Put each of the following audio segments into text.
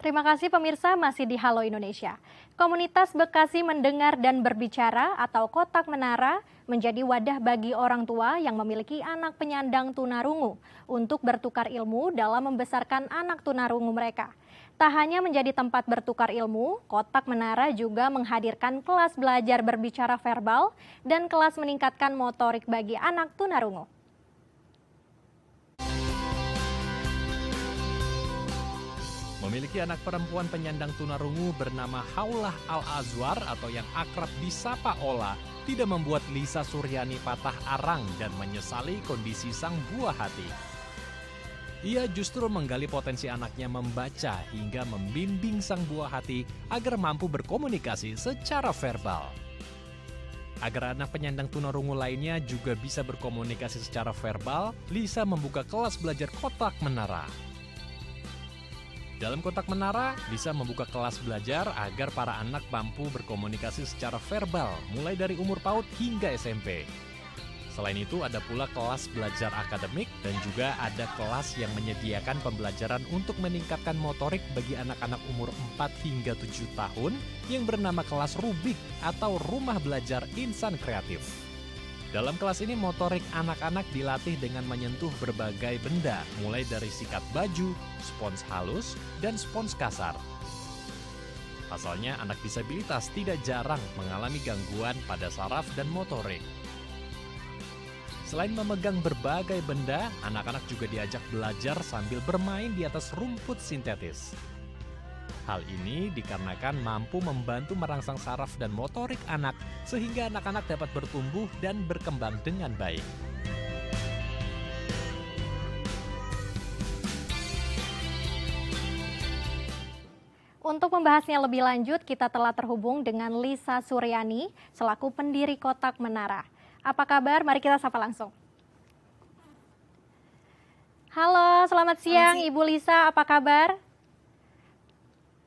Terima kasih pemirsa masih di Halo Indonesia. Komunitas Bekasi Mendengar dan Berbicara atau Kotak Menara menjadi wadah bagi orang tua yang memiliki anak penyandang tunarungu untuk bertukar ilmu dalam membesarkan anak tunarungu mereka. Tak hanya menjadi tempat bertukar ilmu, Kotak Menara juga menghadirkan kelas belajar berbicara verbal dan kelas meningkatkan motorik bagi anak tunarungu. Memiliki anak perempuan penyandang tunarungu bernama Haulah Al-Azwar atau yang akrab disapa Ola tidak membuat Lisa Suryani patah arang dan menyesali kondisi sang buah hati. Ia justru menggali potensi anaknya membaca hingga membimbing sang buah hati agar mampu berkomunikasi secara verbal. Agar anak penyandang tunarungu lainnya juga bisa berkomunikasi secara verbal, Lisa membuka kelas belajar Kotak Menara. Dalam Kotak Menara, Lisa membuka kelas belajar agar para anak mampu berkomunikasi secara verbal, mulai dari umur PAUD hingga SMP. Selain itu, ada pula kelas belajar akademik dan juga ada kelas yang menyediakan pembelajaran untuk meningkatkan motorik bagi anak-anak umur 4 hingga 7 tahun yang bernama kelas Rubik atau Rumah Belajar Insan Kreatif. Dalam kelas ini motorik anak-anak dilatih dengan menyentuh berbagai benda, mulai dari sikat baju, spons halus, dan spons kasar. Pasalnya anak disabilitas tidak jarang mengalami gangguan pada saraf dan motorik. Selain memegang berbagai benda, anak-anak juga diajak belajar sambil bermain di atas rumput sintetis. Hal ini dikarenakan mampu membantu merangsang saraf dan motorik anak sehingga anak-anak dapat bertumbuh dan berkembang dengan baik. Untuk membahasnya lebih lanjut, kita telah terhubung dengan Lisa Suryani selaku pendiri Kotak Menara. Apa kabar? Mari kita sapa langsung. Halo, selamat siang Ibu Lisa, apa kabar?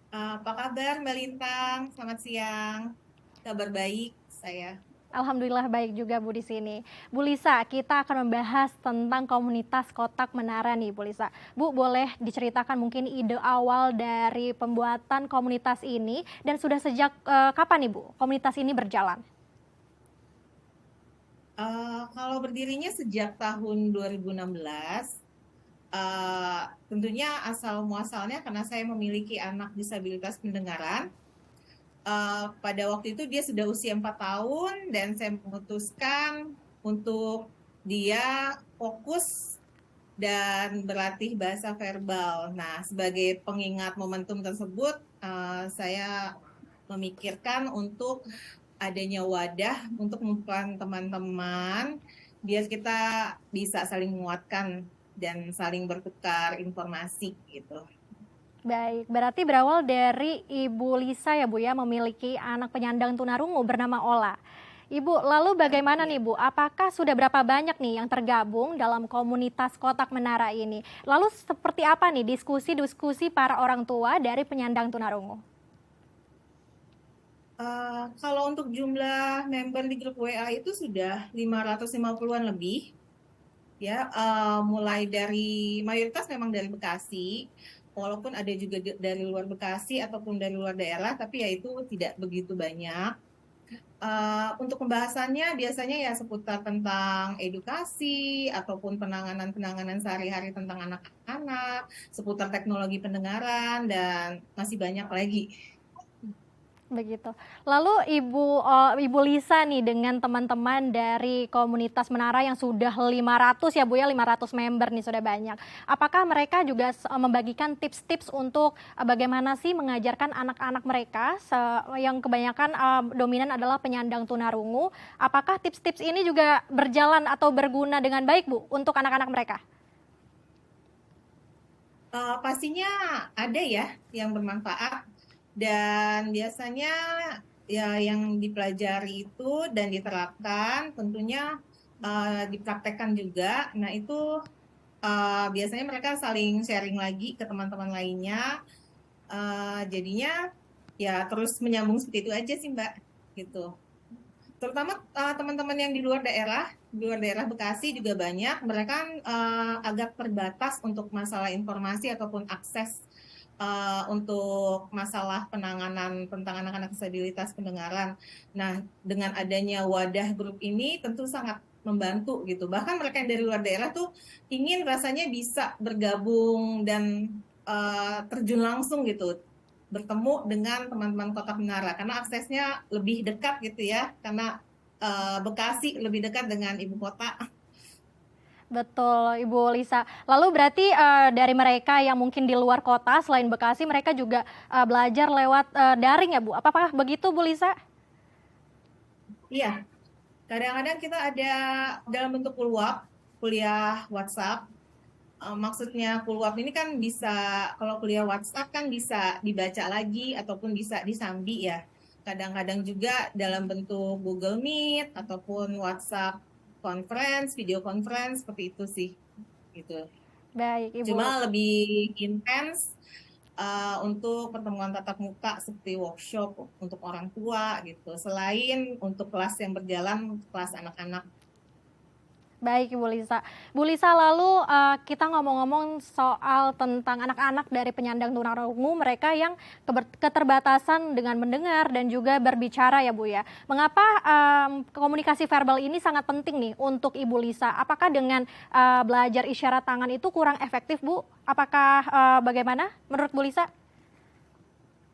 Apa kabar Mbak Lintang? Selamat siang. Kabar baik saya. Alhamdulillah baik juga Bu di sini. Bu Lisa, kita akan membahas tentang komunitas Kotak Menara nih Bu Lisa. Bu, boleh diceritakan mungkin ide awal dari pembuatan komunitas ini dan sudah sejak kapan nih Bu komunitas ini berjalan? Kalau berdirinya sejak tahun 2016, tentunya asal muasalnya karena saya memiliki anak disabilitas pendengaran. Pada waktu itu dia sudah usia 4 tahun dan saya memutuskan untuk dia fokus dan berlatih bahasa verbal. Nah, sebagai pengingat momentum tersebut, saya memikirkan untuk adanya wadah untuk mengumpulkan teman-teman biar kita bisa saling menguatkan dan saling bertukar informasi gitu. Baik, berarti berawal dari Ibu Lisa ya Bu ya, memiliki anak penyandang tunarungu bernama Ola. Ibu, lalu bagaimana nih Bu? Apakah sudah berapa banyak nih yang tergabung dalam komunitas Kotak Menara ini? Lalu seperti apa nih diskusi-diskusi para orang tua dari penyandang tunarungu? Kalau untuk jumlah member di grup WA itu sudah 550-an lebih. Ya, mulai dari mayoritas memang dari Bekasi, walaupun ada juga dari luar Bekasi ataupun dari luar daerah, tapi ya itu tidak begitu banyak. Untuk pembahasannya biasanya ya seputar tentang edukasi ataupun penanganan sehari-hari tentang anak-anak, seputar teknologi pendengaran dan masih banyak lagi. Begitu. Lalu Ibu Lisa nih dengan teman-teman dari komunitas Menara yang sudah 500 ya Bu ya, 500 member nih sudah banyak. Apakah mereka juga membagikan tips-tips untuk bagaimana sih mengajarkan anak-anak mereka yang kebanyakan dominan adalah penyandang tunarungu. Apakah tips-tips ini juga berjalan atau berguna dengan baik Bu untuk anak-anak mereka? Pastinya ada ya yang bermanfaat. Dan biasanya ya yang dipelajari itu dan diterapkan tentunya dipraktekkan juga. Nah itu biasanya mereka saling sharing lagi ke teman-teman lainnya. Jadinya ya terus menyambung seperti itu aja sih Mbak, gitu. Terutama teman-teman yang di luar daerah Bekasi juga banyak. Mereka agak terbatas untuk masalah informasi ataupun akses untuk masalah penanganan tentang anak-anak disabilitas pendengaran. Nah, dengan adanya wadah grup ini tentu sangat membantu gitu. Bahkan mereka yang dari luar daerah tuh ingin rasanya bisa bergabung dan terjun langsung gitu, bertemu dengan teman-teman Kotak Menara karena aksesnya lebih dekat gitu ya, karena Bekasi lebih dekat dengan ibu kota. Betul, Ibu Lisa. Lalu berarti dari mereka yang mungkin di luar kota selain Bekasi, mereka juga belajar lewat daring ya, Bu? Apakah begitu, Bu Lisa? Iya, kadang-kadang kita ada dalam bentuk kuliah WhatsApp. Maksudnya Kulwap ini kan bisa, kalau kuliah WhatsApp kan bisa dibaca lagi ataupun bisa disambi ya. Kadang-kadang juga dalam bentuk Google Meet ataupun WhatsApp conference, video conference seperti itu sih, gitu. Baik, Cuma Ibu. lebih intens untuk pertemuan tatap muka seperti workshop untuk orang tua gitu. Selain untuk kelas yang berjalan, kelas anak-anak. Baik, Ibu Lisa. Bu Lisa, lalu kita ngomong-ngomong soal tentang anak-anak dari penyandang tunarungu, mereka yang keterbatasan dengan mendengar dan juga berbicara ya, Bu ya. Mengapa komunikasi verbal ini sangat penting nih untuk Ibu Lisa? Apakah dengan belajar isyarat tangan itu kurang efektif, Bu? Apakah bagaimana menurut Bu Lisa?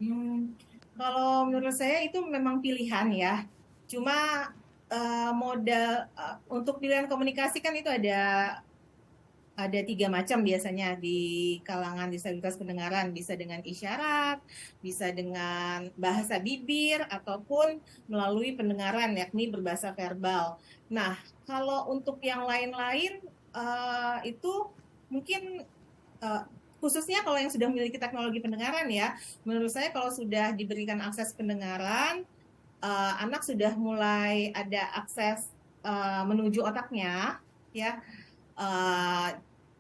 Hmm, kalau menurut saya itu memang pilihan ya. Cuma modal untuk pilihan komunikasi kan itu ada 3 macam biasanya di kalangan disabilitas pendengaran. Bisa dengan isyarat, bisa dengan bahasa bibir, ataupun melalui pendengaran yakni berbahasa verbal. Nah, kalau untuk yang lain-lain itu mungkin eh, khususnya kalau yang sudah memiliki teknologi pendengaran ya, menurut saya kalau sudah diberikan akses pendengaran, anak sudah mulai ada akses menuju otaknya, ya. Eh,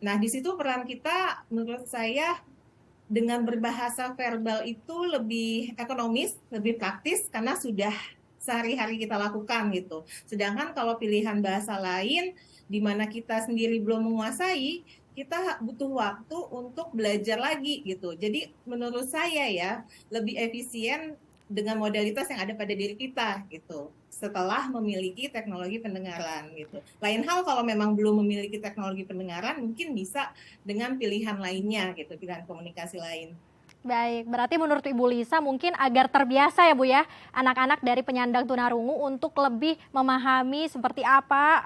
nah, di situ peran kita, menurut saya, dengan berbahasa verbal itu lebih ekonomis, lebih praktis karena sudah sehari-hari kita lakukan gitu. Sedangkan kalau pilihan bahasa lain di mana kita sendiri belum menguasai, kita butuh waktu untuk belajar lagi gitu. Jadi menurut saya ya, lebih efisien dengan modalitas yang ada pada diri kita gitu. Setelah memiliki teknologi pendengaran gitu. Lain hal kalau memang belum memiliki teknologi pendengaran, mungkin bisa dengan pilihan lainnya gitu, pilihan komunikasi lain. Baik, berarti menurut Ibu Lisa mungkin agar terbiasa ya Bu ya, anak-anak dari penyandang tunarungu untuk lebih memahami seperti apa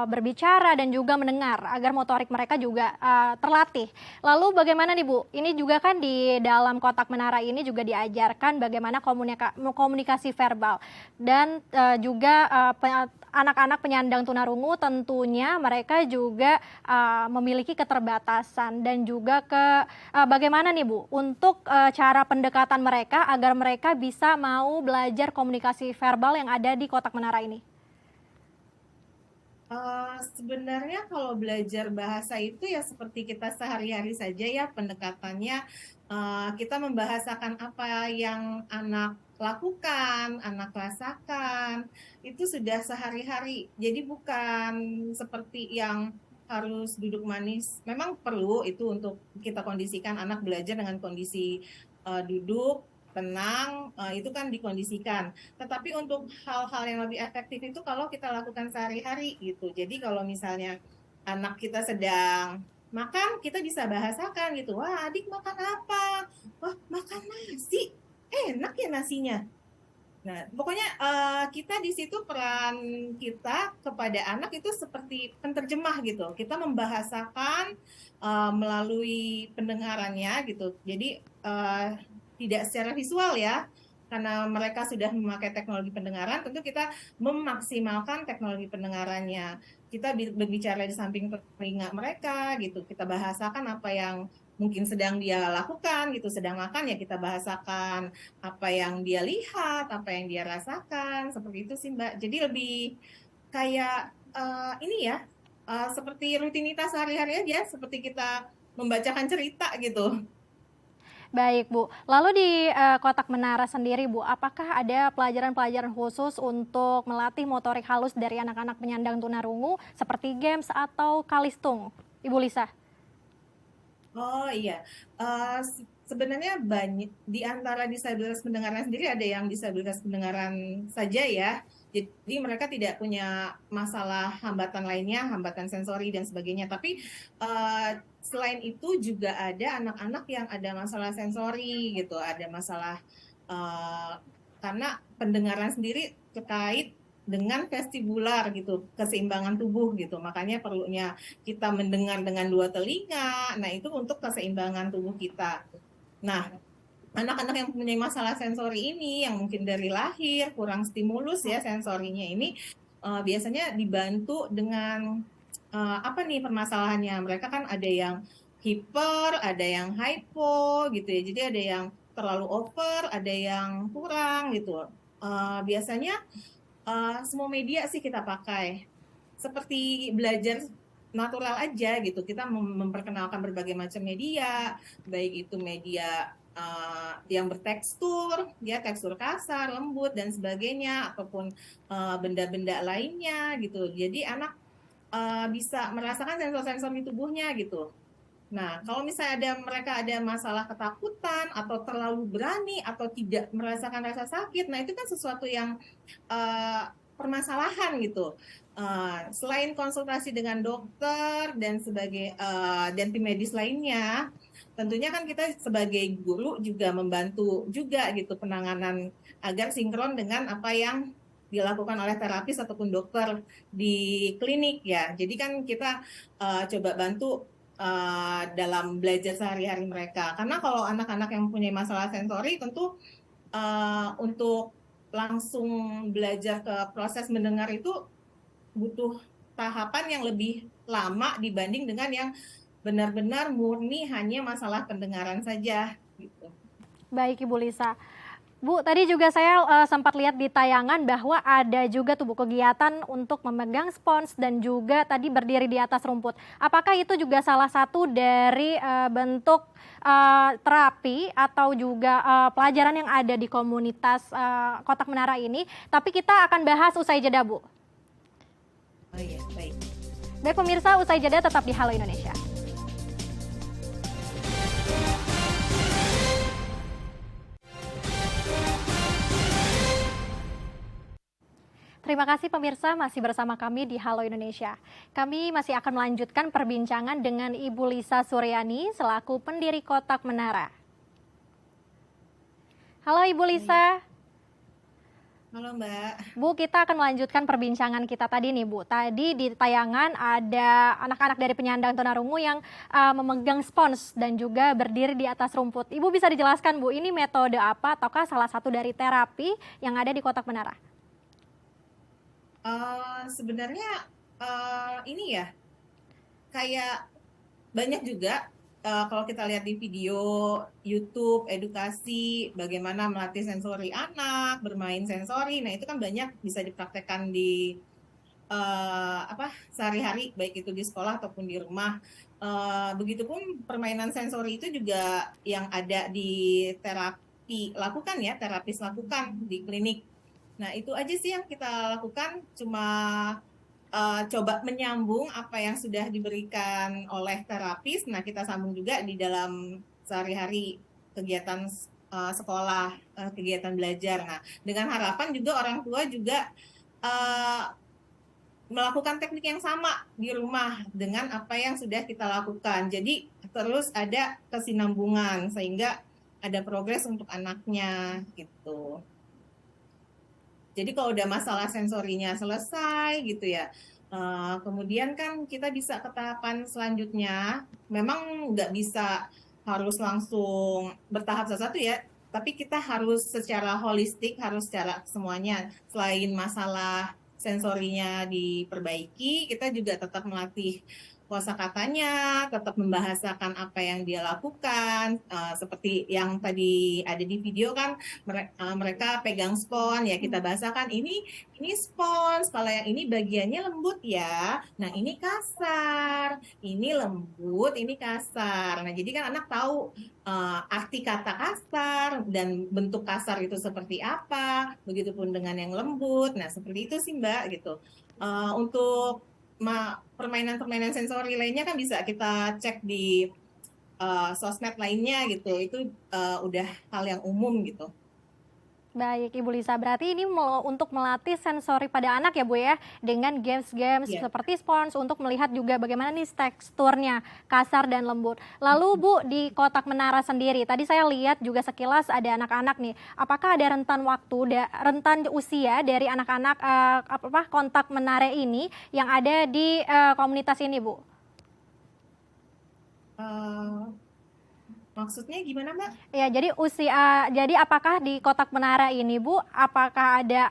berbicara dan juga mendengar, agar motorik mereka juga terlatih. Lalu bagaimana nih Bu, ini juga kan di dalam kotak menara ini juga diajarkan bagaimana komunikasi verbal. Dan juga anak-anak penyandang tunarungu tentunya mereka juga memiliki keterbatasan dan juga bagaimana nih Bu untuk cara pendekatan mereka agar mereka bisa mau belajar komunikasi verbal yang ada di kotak menara ini? Sebenarnya kalau belajar bahasa itu ya seperti kita sehari-hari saja ya pendekatannya. Kita membahasakan apa yang anak lakukan, anak rasakan, itu sudah sehari-hari. Jadi bukan seperti yang harus duduk manis. Memang perlu itu untuk kita kondisikan anak belajar dengan kondisi duduk tenang, itu kan dikondisikan. Tetapi untuk hal-hal yang lebih efektif itu kalau kita lakukan sehari-hari gitu. Jadi kalau misalnya anak kita sedang makan, kita bisa bahasakan gitu. Wah, adik makan apa? Wah, makan nasi. Enak ya nasinya. Nah, pokoknya kita di situ peran kita kepada anak itu seperti penterjemah gitu. Kita membahasakan melalui pendengarannya gitu. Jadi tidak secara visual ya, karena mereka sudah memakai teknologi pendengaran, tentu kita memaksimalkan teknologi pendengarannya. Kita berbicara di samping telinga mereka gitu. Kita bahasakan apa yang mungkin sedang dia lakukan gitu, sedang makan ya kita bahasakan apa yang dia lihat, apa yang dia rasakan, seperti itu sih Mbak. Jadi lebih kayak ini ya, seperti rutinitas sehari-hari aja, seperti kita membacakan cerita gitu. Baik Bu, lalu di kotak menara sendiri Bu, apakah ada pelajaran-pelajaran khusus untuk melatih motorik halus dari anak-anak penyandang tunarungu seperti games atau kalistung, Ibu Lisa? Oh iya, sebenarnya banyak di antara disabilitas pendengaran sendiri ada yang disabilitas pendengaran saja ya. Jadi mereka tidak punya masalah hambatan lainnya, hambatan sensori dan sebagainya. Tapi selain itu juga ada anak-anak yang ada masalah sensori gitu, ada masalah eh, karena pendengaran sendiri terkait dengan vestibular gitu, keseimbangan tubuh gitu. Makanya perlunya kita mendengar dengan dua telinga. Nah, itu untuk keseimbangan tubuh kita. Nah, anak-anak yang punya masalah sensori ini, yang mungkin dari lahir kurang stimulus ya sensorinya ini, biasanya dibantu dengan apa nih permasalahannya? Mereka kan ada yang hiper, ada yang hypo gitu ya. Jadi ada yang terlalu over, ada yang kurang gitu. Biasanya semua media sih kita pakai. Seperti belajar natural aja gitu. Kita memperkenalkan berbagai macam media, baik itu media yang bertekstur, ya tekstur kasar, lembut dan sebagainya, ataupun benda-benda lainnya gitu. Jadi anak bisa merasakan sensor-sensor di tubuhnya gitu. Nah, kalau misalnya mereka ada masalah ketakutan atau terlalu berani atau tidak merasakan rasa sakit, nah itu kan sesuatu yang permasalahan gitu. Selain konsultasi dengan dokter dan dan tim medis lainnya, tentunya kan kita sebagai guru juga membantu juga gitu penanganan agar sinkron dengan apa yang dilakukan oleh terapis ataupun dokter di klinik ya. Jadi kan kita coba bantu dalam belajar sehari-hari mereka. Karena kalau anak-anak yang mempunyai masalah sensori tentu untuk langsung belajar ke proses mendengar itu butuh tahapan yang lebih lama dibanding dengan yang benar-benar murni hanya masalah pendengaran saja gitu. Baik Ibu Lisa. Bu, tadi juga saya sempat lihat di tayangan bahwa ada juga tubuh kegiatan untuk memegang spons dan juga tadi berdiri di atas rumput. Apakah itu juga salah satu dari bentuk terapi atau juga pelajaran yang ada di komunitas Kotak Menara ini? Tapi kita akan bahas usai jeda, Bu. Oh iya, baik. Baik pemirsa, usai jeda tetap di Halo Indonesia. Terima kasih pemirsa masih bersama kami di Halo Indonesia. Kami masih akan melanjutkan perbincangan dengan Ibu Lisa Suryani selaku pendiri Kotak Menara. Halo Ibu Lisa. Halo Mbak. Bu, kita akan melanjutkan perbincangan kita tadi nih Bu. Tadi di tayangan ada anak-anak dari penyandang tunarungu yang memegang spons dan juga berdiri di atas rumput. Ibu bisa dijelaskan Bu, ini metode apa ataukah salah satu dari terapi yang ada di Kotak Menara? Sebenarnya ini ya kayak banyak juga kalau kita lihat di video YouTube edukasi bagaimana melatih sensori anak, bermain sensori. Nah, itu kan banyak bisa dipraktekkan di sehari-hari baik itu di sekolah ataupun di rumah. Begitupun permainan sensori itu juga yang ada di terapis lakukan di klinik. Nah, itu aja sih yang kita lakukan, cuma coba menyambung apa yang sudah diberikan oleh terapis. Nah, kita sambung juga di dalam sehari-hari kegiatan sekolah, kegiatan belajar. Nah, dengan harapan juga orang tua juga melakukan teknik yang sama di rumah dengan apa yang sudah kita lakukan. Jadi, terus ada kesinambungan sehingga ada progres untuk anaknya gitu. Jadi kalau udah masalah sensorinya selesai gitu ya, kemudian kan kita bisa ke tahapan selanjutnya. Memang nggak bisa harus langsung bertahap satu-satu ya, tapi kita harus secara holistik, harus secara semuanya. Selain masalah sensorinya diperbaiki, kita juga tetap melatih kosakatanya, tetap membahasakan apa yang dia lakukan. Seperti yang tadi ada di video kan, mereka pegang spons ya, kita bahasakan ini spons, kalau yang ini bagiannya lembut ya, nah ini kasar, ini lembut, ini kasar. Nah, jadi kan anak tahu arti kata kasar dan bentuk kasar itu seperti apa, begitupun dengan yang lembut. Nah, seperti itu sih Mbak gitu. Untuk permainan-permainan sensori lainnya kan bisa kita cek di sosmed lainnya gitu. Itu udah hal yang umum gitu. Baik, Ibu Lisa. Berarti ini untuk melatih sensori pada anak ya, Bu ya, dengan games-games Iya. seperti Spons untuk melihat juga bagaimana nih teksturnya, kasar dan lembut. Lalu Bu, di kotak menara sendiri, tadi saya lihat juga sekilas ada anak-anak nih. Apakah ada rentan waktu, rentan usia dari anak-anak kontak menara ini yang ada di komunitas ini, Bu? Eh, Maksudnya gimana, Mbak? Ya, jadi apakah di kotak menara ini, Bu, apakah ada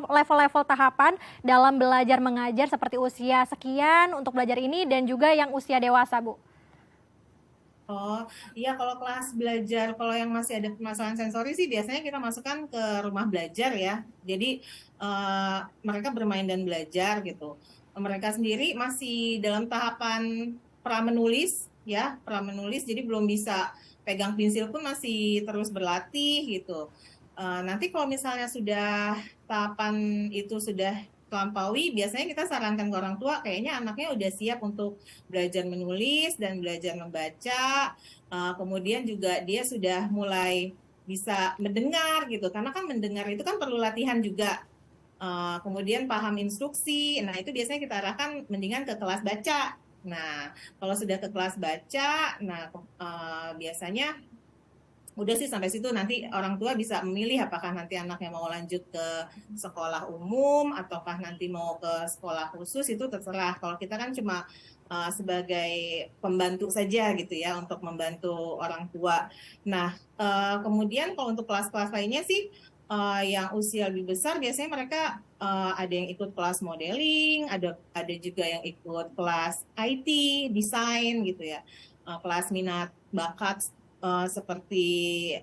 level-level tahapan dalam belajar mengajar seperti usia sekian untuk belajar ini dan juga yang usia dewasa, Bu? Oh, iya kalau kelas belajar, kalau yang masih ada permasalahan sensori sih biasanya kita masukkan ke rumah belajar ya. Jadi mereka bermain dan belajar gitu. Mereka sendiri masih dalam tahapan pra menulis ya, pra menulis. Jadi belum bisa pegang pensil pun masih terus berlatih gitu. Nanti kalau misalnya sudah tahapan itu sudah terlampaui, biasanya kita sarankan ke orang tua, kayaknya anaknya udah siap untuk belajar menulis dan belajar membaca. Kemudian juga dia sudah mulai bisa mendengar gitu, karena kan mendengar itu kan perlu latihan juga. Kemudian paham instruksi, nah itu biasanya kita arahkan mendingan ke kelas baca. Nah, kalau sudah ke kelas baca, nah biasanya udah sih sampai situ, nanti orang tua bisa memilih apakah nanti anaknya mau lanjut ke sekolah umum ataukah nanti mau ke sekolah khusus, itu terserah. Kalau kita kan cuma sebagai pembantu saja gitu ya, untuk membantu orang tua. Nah, kemudian kalau untuk kelas-kelas lainnya sih yang usia lebih besar biasanya mereka ada yang ikut kelas modeling, ada juga yang ikut kelas IT, desain gitu ya. Kelas minat bakat seperti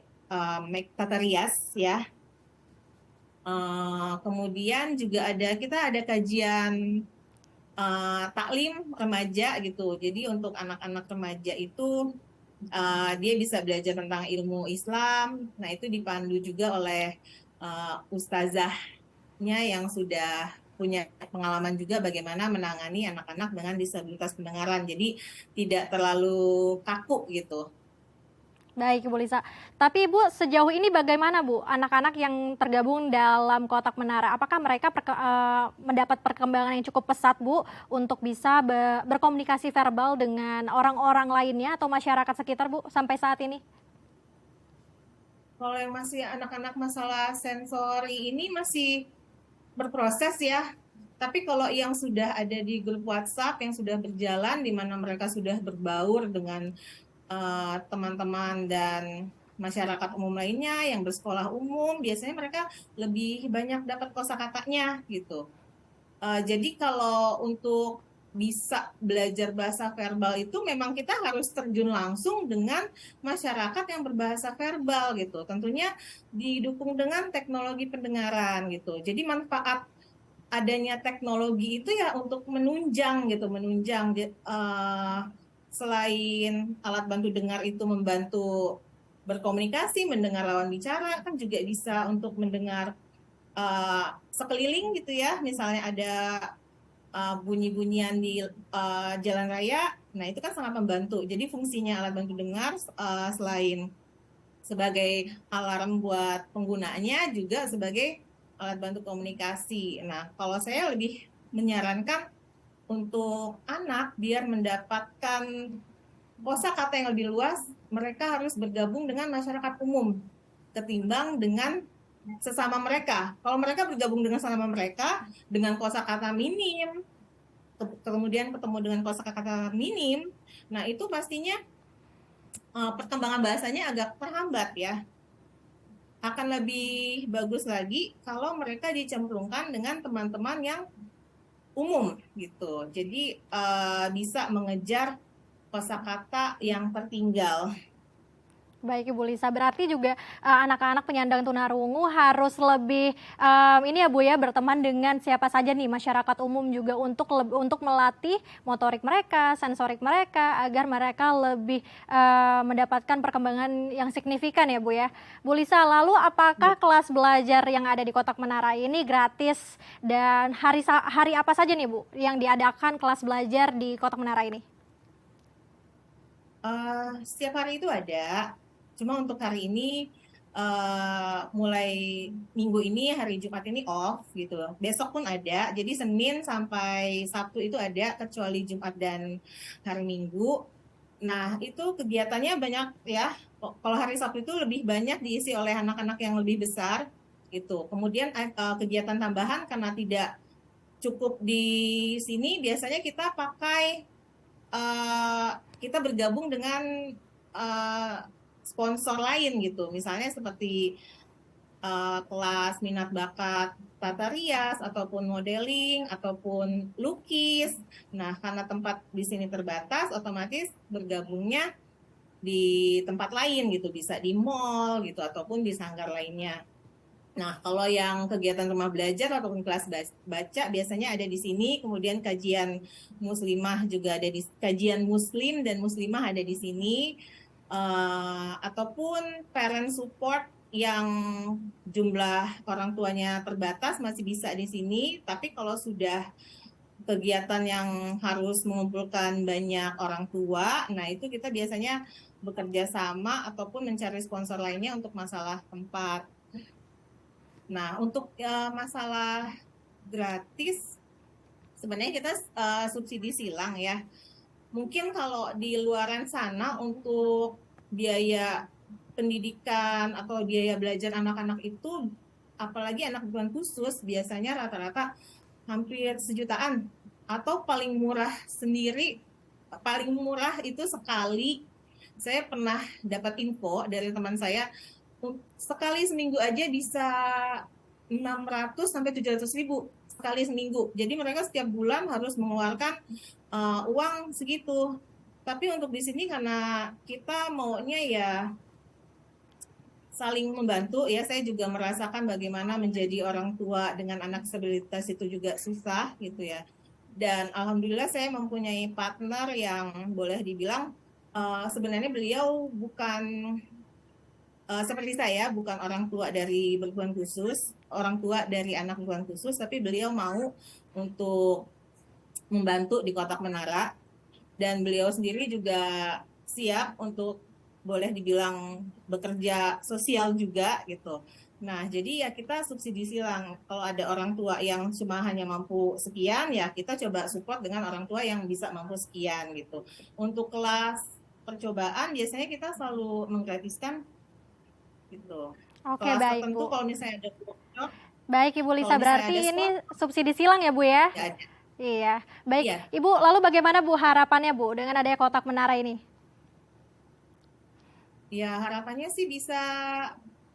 tata rias ya. Kemudian juga kita ada kajian taklim remaja gitu. Jadi untuk anak-anak remaja itu dia bisa belajar tentang ilmu Islam. Nah, itu dipandu juga oleh ustazahnya yang sudah punya pengalaman juga bagaimana menangani anak-anak dengan disabilitas pendengaran. Jadi tidak terlalu kaku gitu. Baik, Ibu Lisa. Tapi Ibu, sejauh ini bagaimana Bu, anak-anak yang tergabung dalam kotak menara? Apakah mereka mendapat perkembangan yang cukup pesat Bu untuk bisa berkomunikasi verbal dengan orang-orang lainnya atau masyarakat sekitar Bu sampai saat ini? Kalau yang masih anak-anak masalah sensori ini masih berproses ya. Tapi kalau yang sudah ada di grup WhatsApp yang sudah berjalan, di mana mereka sudah berbaur dengan teman-teman dan masyarakat umum lainnya yang bersekolah umum, biasanya mereka lebih banyak dapat kosakatanya gitu. Jadi kalau untuk bisa belajar bahasa verbal itu memang kita harus terjun langsung dengan masyarakat yang berbahasa verbal gitu. Tentunya didukung dengan teknologi pendengaran gitu. Jadi manfaat adanya teknologi itu ya untuk menunjang gitu, selain alat bantu dengar itu membantu berkomunikasi, mendengar lawan bicara, kan juga bisa untuk mendengar sekeliling gitu ya. Misalnya ada bunyi-bunyian di jalan raya, nah itu kan sangat membantu. Jadi fungsinya alat bantu dengar selain sebagai alarm buat penggunanya, juga sebagai alat bantu komunikasi. Nah, kalau saya lebih menyarankan untuk anak biar mendapatkan kosakata yang lebih luas, mereka harus bergabung dengan masyarakat umum ketimbang dengan sesama mereka. Kalau mereka bergabung dengan sesama mereka dengan kosakata minim, kemudian ketemu dengan kosakata minim, nah itu pastinya perkembangan bahasanya agak terhambat ya. Akan lebih bagus lagi kalau mereka dicemplungkan dengan teman-teman yang umum gitu. Jadi bisa mengejar kosakata yang tertinggal. Baik Ibu Lisa, berarti juga anak-anak penyandang tunarungu harus lebih ini ya Bu ya, berteman dengan siapa saja nih masyarakat umum juga untuk melatih motorik mereka, sensorik mereka agar mereka lebih mendapatkan perkembangan yang signifikan ya Bu ya. Bu Lisa, lalu apakah kelas belajar yang ada di Kotak Menara ini gratis dan hari apa saja nih Bu yang diadakan kelas belajar di Kotak Menara ini? Setiap hari itu ada, cuma untuk hari ini mulai minggu ini, hari Jumat ini off gitu. Besok pun ada, jadi Senin sampai Sabtu itu ada, kecuali Jumat dan hari Minggu. Nah, itu kegiatannya banyak ya. Kalau hari Sabtu itu lebih banyak diisi oleh anak-anak yang lebih besar gitu. Kemudian kegiatan tambahan karena tidak cukup di sini, biasanya kita pakai eh, kita bergabung dengan eh, sponsor lain gitu. Misalnya seperti kelas minat bakat tata rias ataupun modeling ataupun lukis. Nah, karena tempat di sini terbatas, otomatis bergabungnya di tempat lain gitu, bisa di mall gitu ataupun di sanggar lainnya. Nah, kalau yang kegiatan rumah belajar ataupun kelas baca biasanya ada di sini, kemudian kajian muslimah juga ada di kajian muslim dan muslimah ada di sini, ataupun parent support yang jumlah orang tuanya terbatas masih bisa di sini, tapi kalau sudah kegiatan yang harus mengumpulkan banyak orang tua, nah itu kita biasanya bekerja sama ataupun mencari sponsor lainnya untuk masalah tempat. Nah, untuk masalah gratis, sebenarnya kita subsidi silang ya. Mungkin kalau di luaran sana untuk biaya pendidikan atau biaya belajar anak-anak itu, apalagi anak kebutuhan khusus, biasanya rata-rata hampir sejutaan. Atau paling murah sendiri, paling murah itu sekali, saya pernah dapat info dari teman saya, sekali seminggu aja bisa 600 sampai 700 ribu sekali seminggu. Jadi mereka setiap bulan harus mengeluarkan uang segitu. Tapi untuk di sini karena kita maunya ya saling membantu ya, saya juga merasakan bagaimana menjadi orang tua dengan anak disabilitas itu juga susah gitu ya. Dan alhamdulillah saya mempunyai partner yang boleh dibilang sebenarnya beliau bukan seperti saya, bukan orang tua dari berkebutuhan khusus, orang tua dari anak berkebutuhan khusus, tapi beliau mau untuk membantu di Kotak Menara, dan beliau sendiri juga siap untuk boleh dibilang bekerja sosial juga gitu. Nah, jadi ya kita subsidi silang. Kalau ada orang tua yang cuma hanya mampu sekian, ya kita coba support dengan orang tua yang bisa mampu sekian gitu. Untuk kelas percobaan biasanya kita selalu menggratiskan gitu. Oke, Kelas baik tertentu Bu. kalau misalnya ada workshop, Baik Ibu kalau Lisa, misalnya berarti ada ini spot, subsidi silang ya Bu ya? ya ada. Iya. Baik, Iya, Ibu, lalu bagaimana Bu harapannya Bu dengan adanya kotak menara ini? ya harapannya sih bisa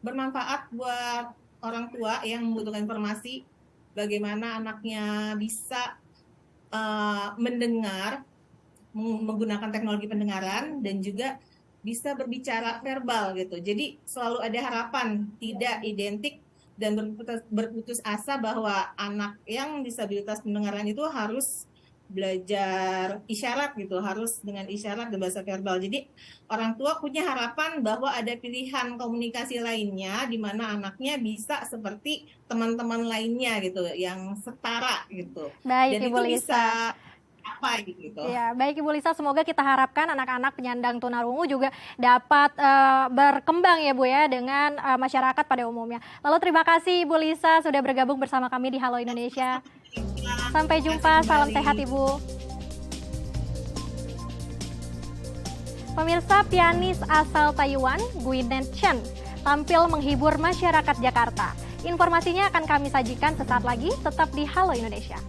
bermanfaat buat orang tua yang membutuhkan informasi bagaimana anaknya bisa mendengar menggunakan teknologi pendengaran dan juga bisa berbicara verbal gitu. Jadi selalu ada harapan, tidak identik dan berputus asa bahwa anak yang disabilitas pendengaran itu harus belajar isyarat gitu, harus dengan isyarat dan bahasa verbal. Jadi orang tua punya harapan bahwa ada pilihan komunikasi lainnya di mana anaknya bisa seperti teman-teman lainnya gitu, yang setara gitu. Baik Dan Ibu itu Lisa. bisa apa gitu. Ya, baik Ibu Lisa, semoga kita harapkan anak-anak penyandang tunarungu juga dapat berkembang ya Bu ya dengan masyarakat pada umumnya. Lalu terima kasih Ibu Lisa sudah bergabung bersama kami di Halo Indonesia. Sampai Terima jumpa, kasih salam kembali. sehat Ibu. Pemirsa, pianis asal Taiwan, Gwyneth Chen, tampil menghibur masyarakat Jakarta. Informasinya akan kami sajikan sesaat lagi, tetap di Halo Indonesia.